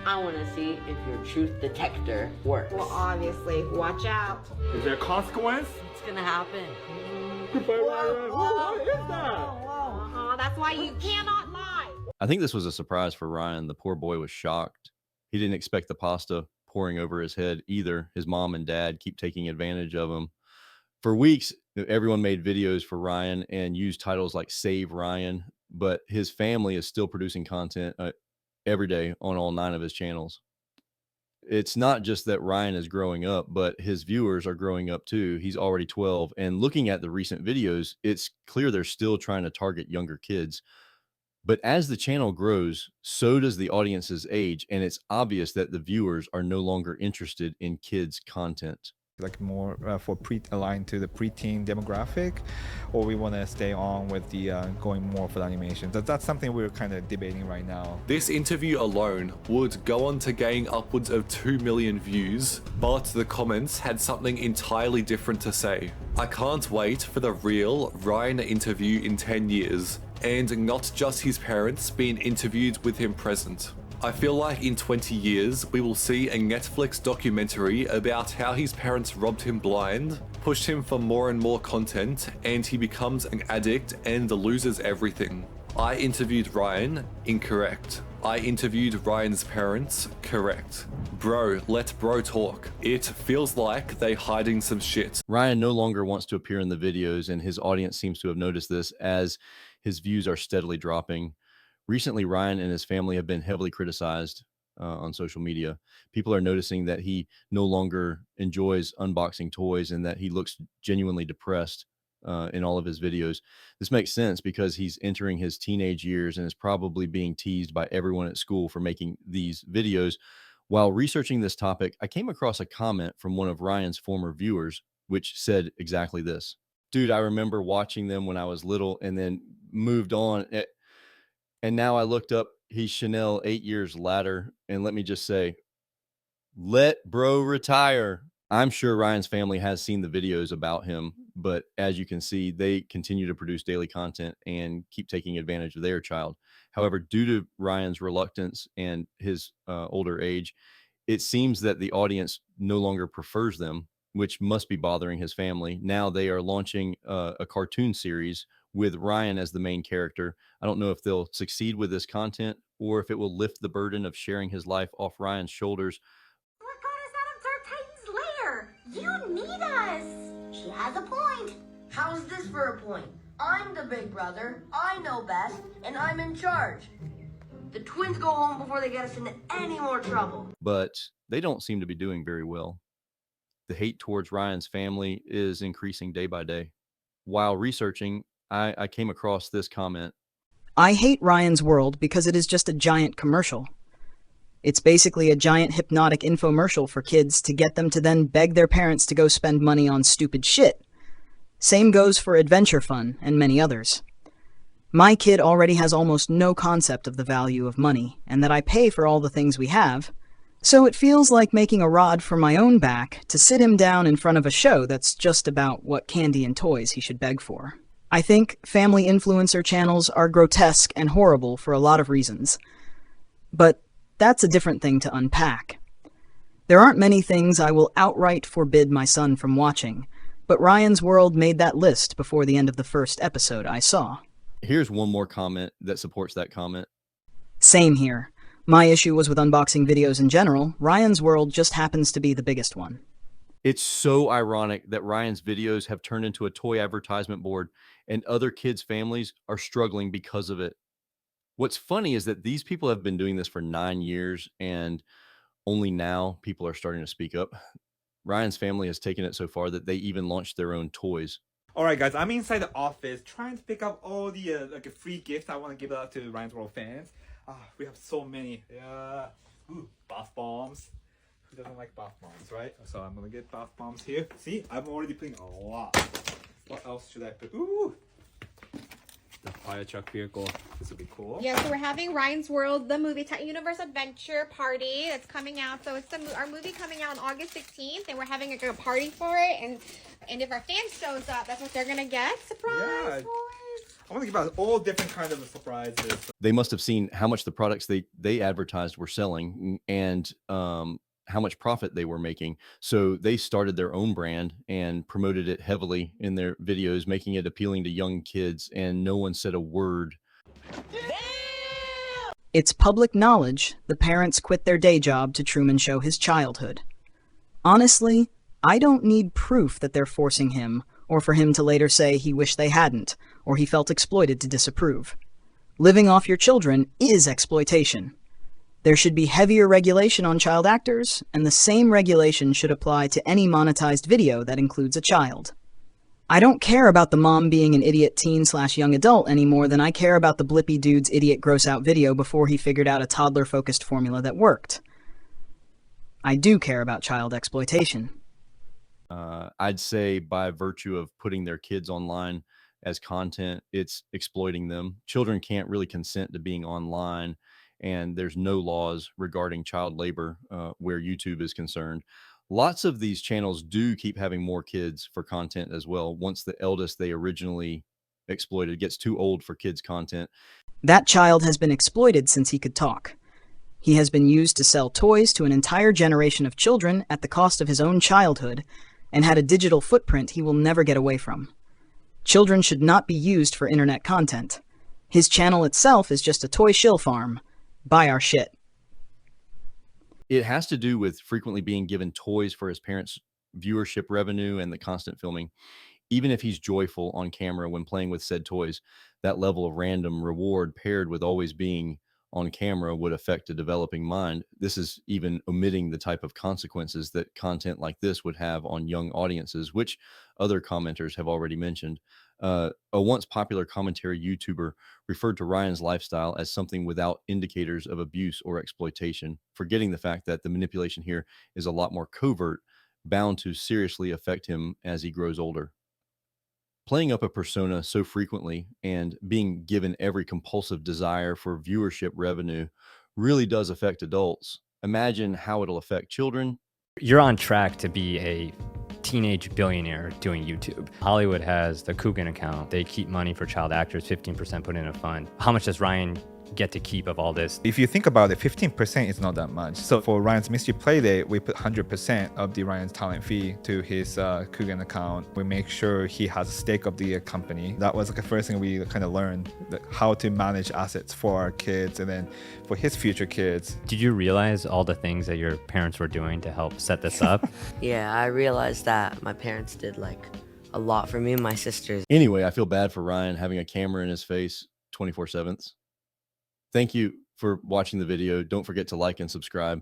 I want to see if your truth detector works. Well, obviously. Watch out. Is there a consequence? It's gonna happen. Goodbye, Ryan. What is that? Whoa. That's why you cannot lie. I think this was a surprise for Ryan. The poor boy was shocked. He didn't expect the pasta pouring over his head either. His mom and dad keep taking advantage of him. For weeks, everyone made videos for Ryan and used titles like Save Ryan, but his family is still producing content every day on all 9 of his channels. It's not just that Ryan is growing up, but his viewers are growing up too. He's already 12, and looking at the recent videos, it's clear they're still trying to target younger kids. But as the channel grows, so does the audience's age, and it's obvious that the viewers are no longer interested in kids' content. Like more for aligned to the preteen demographic, or we want to stay on with the going more for the animation. That's something we're kind of debating right now. This interview alone would go on to gain upwards of 2 million views, but the comments had something entirely different to say. I can't wait for the real Ryan interview in 10 years, and not just his parents being interviewed with him present. I feel like in 20 years, we will see a Netflix documentary about how his parents robbed him blind, pushed him for more and more content, and he becomes an addict and loses everything. I interviewed Ryan, incorrect. I interviewed Ryan's parents, correct. Bro, let bro talk. It feels like they hiding some shit. Ryan no longer wants to appear in the videos, and his audience seems to have noticed this as his views are steadily dropping. Recently, Ryan and his family have been heavily criticized on social media. People are noticing that he no longer enjoys unboxing toys and that he looks genuinely depressed in all of his videos. This makes sense because he's entering his teenage years and is probably being teased by everyone at school for making these videos. While researching this topic, I came across a comment from one of Ryan's former viewers, which said exactly this. Dude, I remember watching them when I was little and then moved on. And now I looked up, he's Chanel 8 years later. And let me just say, let bro retire. I'm sure Ryan's family has seen the videos about him, but as you can see, they continue to produce daily content and keep taking advantage of their child. However, due to Ryan's reluctance and his older age, it seems that the audience no longer prefers them, which must be bothering his family. Now they are launching a cartoon series with Ryan as the main character. I don't know if they'll succeed with this content or if it will lift the burden of sharing his life off Ryan's shoulders. What got us out of Dark Titan's lair? You need us. She has a point. How's this for a point? I'm the big brother, I know best, and I'm in charge. The twins go home before they get us into any more trouble. But they don't seem to be doing very well. The hate towards Ryan's family is increasing day by day. While researching, I came across this comment. I hate Ryan's World because it is just a giant commercial. It's basically a giant hypnotic infomercial for kids to get them to then beg their parents to go spend money on stupid shit. Same goes for Adventure Fun and many others. My kid already has almost no concept of the value of money and that I pay for all the things we have, so it feels like making a rod for my own back to sit him down in front of a show that's just about what candy and toys he should beg for. I think family influencer channels are grotesque and horrible for a lot of reasons. But that's a different thing to unpack. There aren't many things I will outright forbid my son from watching, but Ryan's World made that list before the end of the first episode I saw. Here's one more comment that supports that comment. Same here. My issue was with unboxing videos in general. Ryan's World just happens to be the biggest one. It's so ironic that Ryan's videos have turned into a toy advertisement board and other kids' families are struggling because of it. What's funny is that these people have been doing this for 9 years and only now people are starting to speak up. Ryan's family has taken it so far that they even launched their own toys. All right, guys, I'm inside the office trying to pick up all the like free gifts I want to give out to Ryan's World fans. We have so many. Yeah. Ooh, bath bombs. Who doesn't like bath bombs, right? So I'm gonna get bath bombs here. See, I'm already putting a lot. What else should I put? Ooh, the fire truck vehicle. This would be cool. Yeah, so we're having Ryan's World, the movie, Titan Universe Adventure Party that's coming out. So it's our movie coming out on August 16th, and we're having a party for it. And if our fans shows up, that's what they're gonna get. Surprise, Yeah. boys! I want to give out all different kind of surprises. They must have seen how much the products they advertised were selling, and how much profit they were making. So they started their own brand and promoted it heavily in their videos, making it appealing to young kids, and no one said a word. It's public knowledge the parents quit their day job to Truman Show his childhood. Honestly, I don't need proof that they're forcing him, or for him to later say he wished they hadn't, or he felt exploited to disapprove. Living off your children is exploitation. There should be heavier regulation on child actors, and the same regulation should apply to any monetized video that includes a child. I don't care about the mom being an idiot teen/young adult any more than I care about the Blippi dude's idiot gross-out video before he figured out a toddler-focused formula that worked. I do care about child exploitation. I'd say by virtue of putting their kids online as content, it's exploiting them. Children can't really consent to being online, and there's no laws regarding child labor where YouTube is concerned. Lots of these channels do keep having more kids for content as well. Once the eldest they originally exploited gets too old for kids' content. That child has been exploited since he could talk. He has been used to sell toys to an entire generation of children at the cost of his own childhood, and had a digital footprint he will never get away from. Children should not be used for internet content. His channel itself is just a toy shill farm. Buy our shit. It has to do with frequently being given toys for his parents' viewership revenue and the constant filming. Even if he's joyful on camera when playing with said toys, that level of random reward paired with always being on camera would affect a developing mind. This is even omitting the type of consequences that content like this would have on young audiences, which other commenters have already mentioned. A once popular commentary YouTuber referred to Ryan's lifestyle as something without indicators of abuse or exploitation, forgetting the fact that the manipulation here is a lot more covert, bound to seriously affect him as he grows older. Playing up a persona so frequently and being given every compulsive desire for viewership revenue really does affect adults. Imagine how it'll affect children. You're on track to be a teenage billionaire doing YouTube. Hollywood has the Coogan account. They keep money for child actors, 15% put in a fund. How much does Ryan get to keep of all this? If you think about it, 15% is not that much. So for Ryan's Mystery Playdate, we put 100% of the Ryan's talent fee to his Coogan account. We make sure he has a stake of the company. That was like the first thing we kind of learned, how to manage assets for our kids and then for his future kids. Did you realize all the things that your parents were doing to help set this up? Yeah, I realized that my parents did like a lot for me and my sisters. Anyway, I feel bad for Ryan having a camera in his face 24/7. Thank you for watching the video. Don't forget to like and subscribe.